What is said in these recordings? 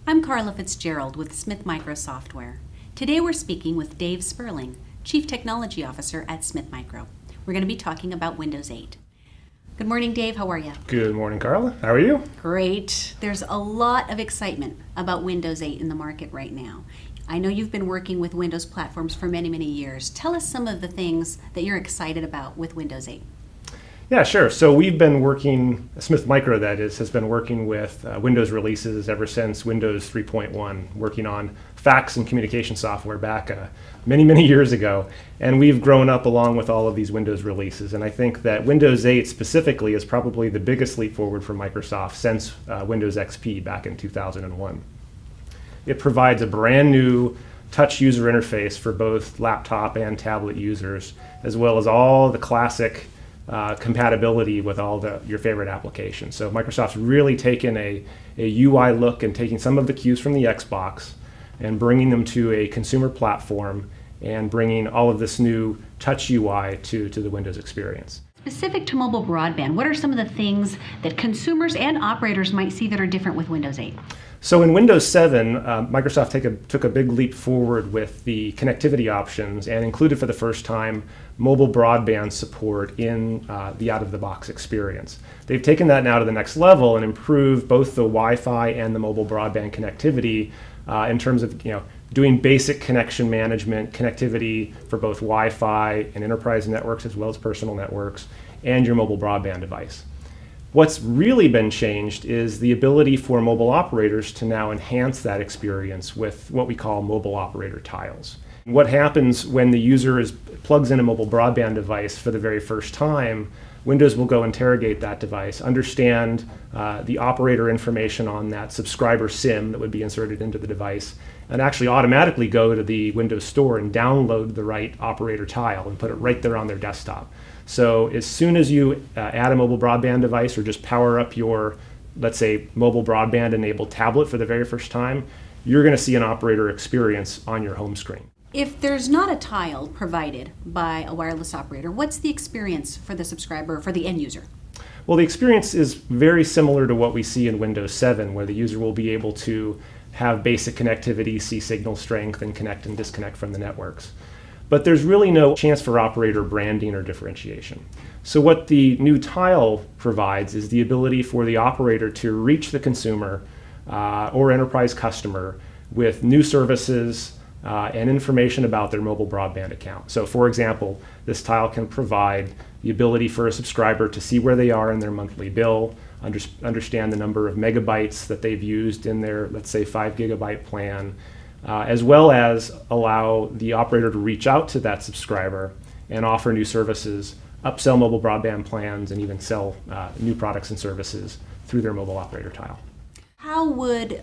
I'm Carla Fitzgerald with Smith Micro Software. Today we're speaking with Dave Sperling, Chief Technology Officer at Smith Micro. We're going to be talking about Windows 8. Good morning, Dave. How are you? Good morning, Carla. How are you? Great. There's a lot of excitement about Windows 8 in the market right now. I know you've been working with Windows platforms for many, many years. Tell us some of the things that you're excited about with Windows 8. Yeah, sure. So we've been working, Smith Micro that is, has been working with Windows releases ever since Windows 3.1, working on fax and communication software back many, many years ago. And we've grown up along with all of these Windows releases. And I think that Windows 8 specifically is probably the biggest leap forward for Microsoft since Windows XP back in 2001. It provides a brand new touch user interface for both laptop and tablet users, as well as all the classic compatibility with all your favorite applications. So Microsoft's really taken a UI look and taking some of the cues from the Xbox and bringing them to a consumer platform and bringing all of this new touch UI to the Windows experience. Specific to mobile broadband, what are some of the things that consumers and operators might see that are different with Windows 8? So in Windows 7, Microsoft took a big leap forward with the connectivity options and included for the first time mobile broadband support in the out-of-the-box experience. They've taken that now to the next level and improved both the Wi-Fi and the mobile broadband connectivity in terms of doing basic connection management, connectivity for both Wi-Fi and enterprise networks as well as personal networks, and your mobile broadband device. What's really been changed is the ability for mobile operators to now enhance that experience with what we call mobile operator tiles. What happens when the user plugs in a mobile broadband device for the very first time, Windows will go interrogate that device, understand the operator information on that subscriber SIM that would be inserted into the device, and actually automatically go to the Windows Store and download the right operator tile and put it right there on their desktop. So as soon as you add a mobile broadband device or just power up your, let's say, mobile broadband enabled tablet for the very first time, you're going to see an operator experience on your home screen. If there's not a tile provided by a wireless operator, what's the experience for the subscriber, for the end user? Well, the experience is very similar to what we see in Windows 7, where the user will be able to have basic connectivity, see signal strength, and connect and disconnect from the networks. But there's really no chance for operator branding or differentiation. So what the new tile provides is the ability for the operator to reach the consumer or enterprise customer with new services and information about their mobile broadband account. So for example, this tile can provide the ability for a subscriber to see where they are in their monthly bill, understand the number of megabytes that they've used in their, let's say, 5 gigabyte plan, as well as allow the operator to reach out to that subscriber and offer new services, upsell mobile broadband plans, and even sell new products and services through their mobile operator tile. How would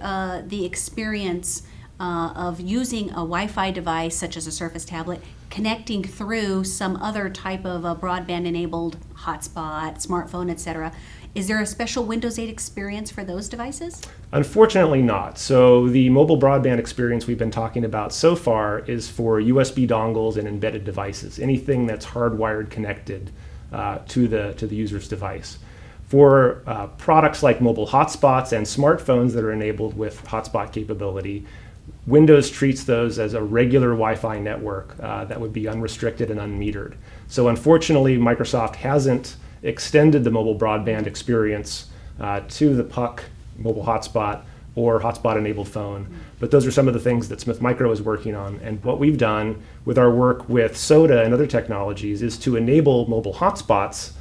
the experience of using a Wi-Fi device such as a Surface tablet connecting through some other type of a broadband-enabled hotspot, smartphone, etc., is there a special Windows 8 experience for those devices? Unfortunately not. So the mobile broadband experience we've been talking about so far is for USB dongles and embedded devices, anything that's hardwired connected to the user's device. For products like mobile hotspots and smartphones that are enabled with hotspot capability, Windows treats those as a regular Wi-Fi network that would be unrestricted and unmetered. So unfortunately, Microsoft hasn't extended the mobile broadband experience to the puck mobile hotspot or hotspot-enabled phone. But those are some of the things that Smith Micro is working on. And what we've done with our work with SOTA and other technologies is to enable mobile hotspots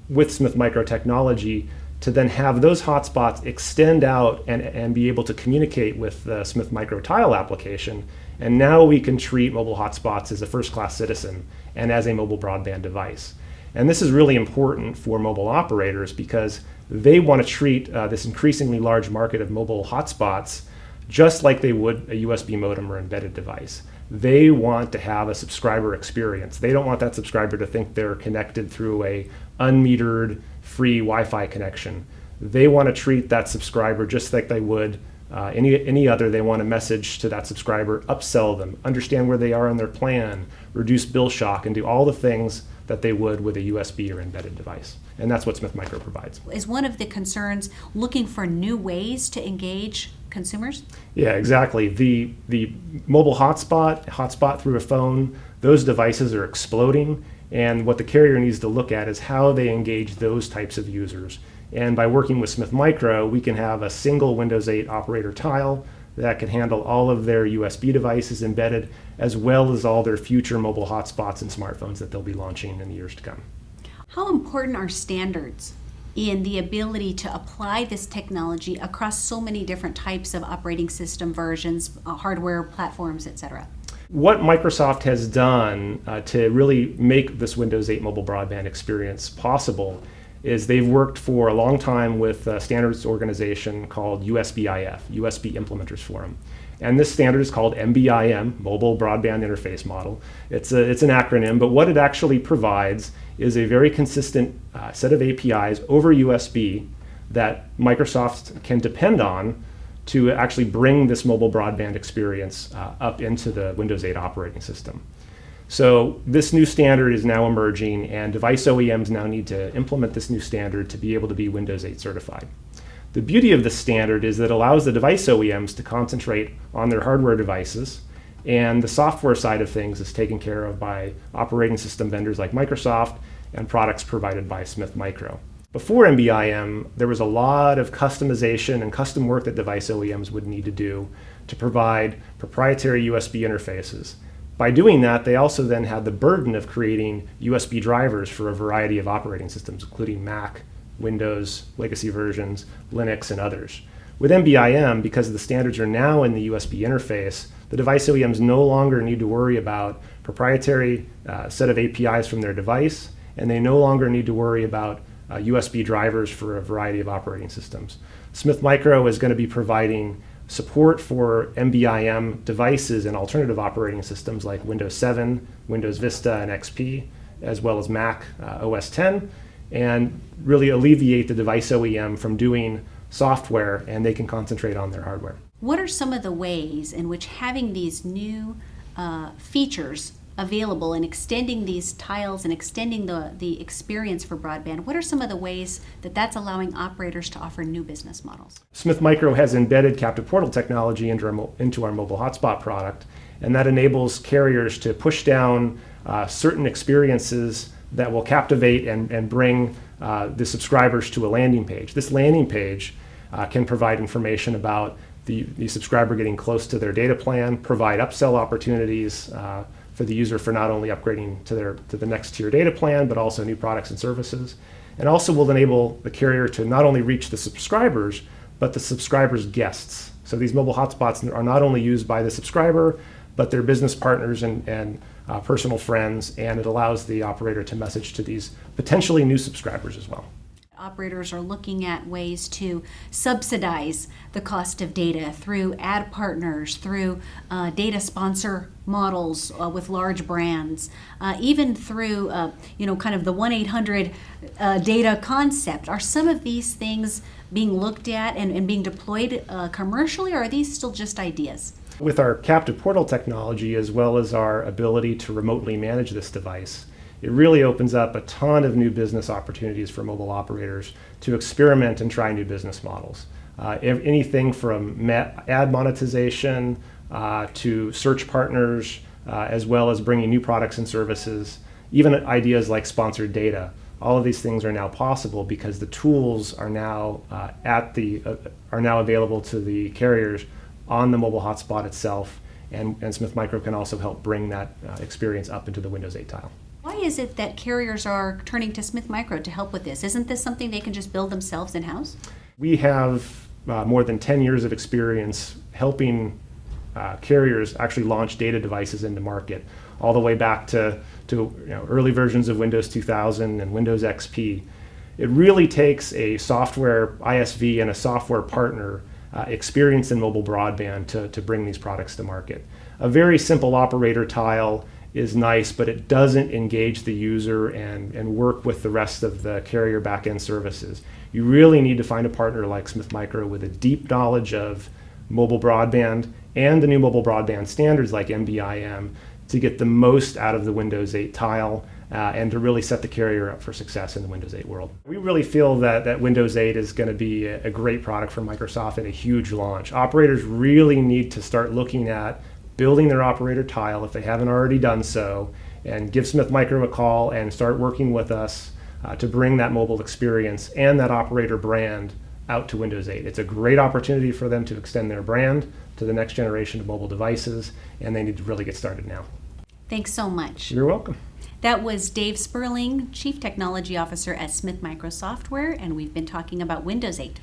with Smith Micro technology to then have those hotspots extend out and be able to communicate with the Smith Micro Tile application. And now we can treat mobile hotspots as a first-class citizen and as a mobile broadband device. And this is really important for mobile operators because they want to treat this increasingly large market of mobile hotspots just like they would a USB modem or embedded device. They want to have a subscriber experience. They don't want that subscriber to think they're connected through a unmetered, free Wi-Fi connection. They want to treat that subscriber just like they would any other. They want a message to that subscriber, upsell them, understand where they are in their plan, reduce bill shock, and do all the things that they would with a USB or embedded device. And that's what Smith Micro provides. Is one of the concerns looking for new ways to engage consumers? Yeah, exactly. The mobile hotspot through a phone, those devices are exploding. And what the carrier needs to look at is how they engage those types of users. And by working with Smith Micro, we can have a single Windows 8 operator tile that can handle all of their USB devices embedded, as well as all their future mobile hotspots and smartphones that they'll be launching in the years to come. How important are standards in the ability to apply this technology across so many different types of operating system versions, hardware platforms, etc.? What Microsoft has done to really make this Windows 8 mobile broadband experience possible is they've worked for a long time with a standards organization called USB-IF, USB Implementers Forum. And this standard is called MBIM, Mobile Broadband Interface Model. It's an acronym, but what it actually provides is a very consistent set of APIs over USB that Microsoft can depend on to actually bring this mobile broadband experience up into the Windows 8 operating system. So this new standard is now emerging, and device OEMs now need to implement this new standard to be able to be Windows 8 certified. The beauty of this standard is that it allows the device OEMs to concentrate on their hardware devices, and the software side of things is taken care of by operating system vendors like Microsoft and products provided by Smith Micro. Before MBIM, there was a lot of customization and custom work that device OEMs would need to do to provide proprietary USB interfaces. By doing that, they also then had the burden of creating USB drivers for a variety of operating systems, including Mac, Windows, legacy versions, Linux, and others. With MBIM, because the standards are now in the USB interface, the device OEMs no longer need to worry about proprietary set of APIs from their device, and they no longer need to worry about USB drivers for a variety of operating systems. Smith Micro is going to be providing support for MBIM devices and alternative operating systems like Windows 7, Windows Vista, and XP, as well as Mac OS X, and really alleviate the device OEM from doing software, and they can concentrate on their hardware. What are some of the ways in which having these new features available and extending these tiles and extending the experience for broadband, what are some of the ways that that's allowing operators to offer new business models? Smith Micro has embedded captive portal technology into our mobile hotspot product, and that enables carriers to push down certain experiences that will captivate and bring the subscribers to a landing page. This landing page can provide information about the subscriber getting close to their data plan, provide upsell opportunities for the user for not only upgrading to the next tier data plan, but also new products and services. And also will enable the carrier to not only reach the subscribers, but the subscribers' guests. So these mobile hotspots are not only used by the subscriber, but their business partners and personal friends, and it allows the operator to message to these potentially new subscribers as well. Operators are looking at ways to subsidize the cost of data through ad partners, through data sponsor models with large brands, even through kind of the 1-800 data concept. Are some of these things being looked at and being deployed commercially, or are these still just ideas? With our captive portal technology, as well as our ability to remotely manage this device, it really opens up a ton of new business opportunities for mobile operators to experiment and try new business models. Anything from ad monetization to search partners, as well as bringing new products and services, even ideas like sponsored data. All of these things are now possible because the tools are now available to the carriers on the mobile hotspot itself, and Smith Micro can also help bring that experience up into the Windows 8 tile. Why is it that carriers are turning to Smith Micro to help with this? Isn't this something they can just build themselves in-house? We have more than 10 years of experience helping carriers actually launch data devices into market, all the way back to early versions of Windows 2000 and Windows XP. It really takes a software ISV and a software partner experience in mobile broadband to bring these products to market. A very simple operator tile is nice, but it doesn't engage the user and work with the rest of the carrier backend services. You really need to find a partner like Smith Micro with a deep knowledge of mobile broadband and the new mobile broadband standards like MBIM to get the most out of the Windows 8 tile and to really set the carrier up for success in the Windows 8 world. We really feel that Windows 8 is going to be a great product for Microsoft and a huge launch. Operators really need to start looking at building their operator tile if they haven't already done so, and give Smith Micro a call and start working with us to bring that mobile experience and that operator brand out to Windows 8. It's a great opportunity for them to extend their brand to the next generation of mobile devices, and they need to really get started now. Thanks so much. You're welcome. That was Dave Sperling, Chief Technology Officer at Smith Micro Software, and we've been talking about Windows 8.